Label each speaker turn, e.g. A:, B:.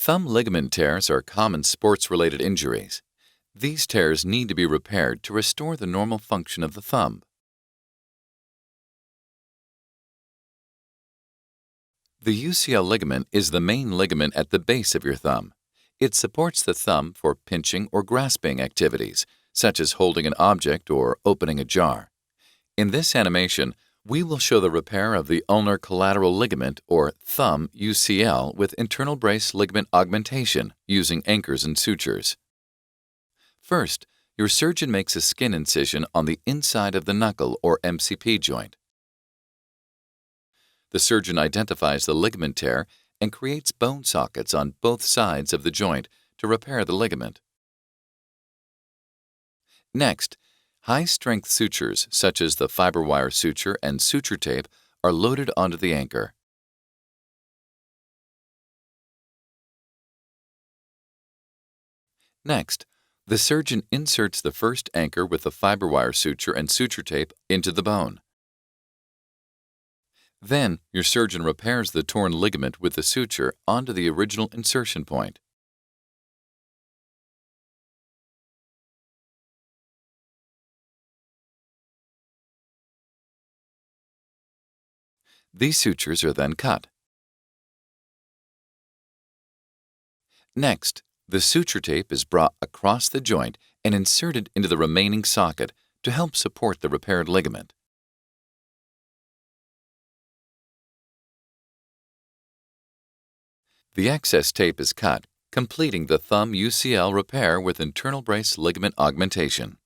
A: Thumb ligament tears are common sports-related injuries. These tears need to be repaired to restore the normal function of the thumb. The UCL ligament is the main ligament at the base of your thumb. It supports the thumb for pinching or grasping activities, such as holding an object or opening a jar. In this animation, we will show the repair of the ulnar collateral ligament or thumb UCL with InternalBrace Ligament Augmentation using anchors and sutures. First, your surgeon makes a skin incision on the inside of the knuckle or MCP joint. The surgeon identifies the ligament tear and creates bone sockets on both sides of the joint to repair the ligament. Next, high-strength sutures such as the fiber wire suture and suture tape are loaded onto the anchor. Next, the surgeon inserts the first anchor with the fiber wire suture and suture tape into the bone. Then, your surgeon repairs the torn ligament with the suture onto the original insertion point. These sutures are then cut. Next, the suture tape is brought across the joint and inserted into the remaining socket to help support the repaired ligament. The excess tape is cut, completing the thumb UCL repair with InternalBrace Ligament Augmentation.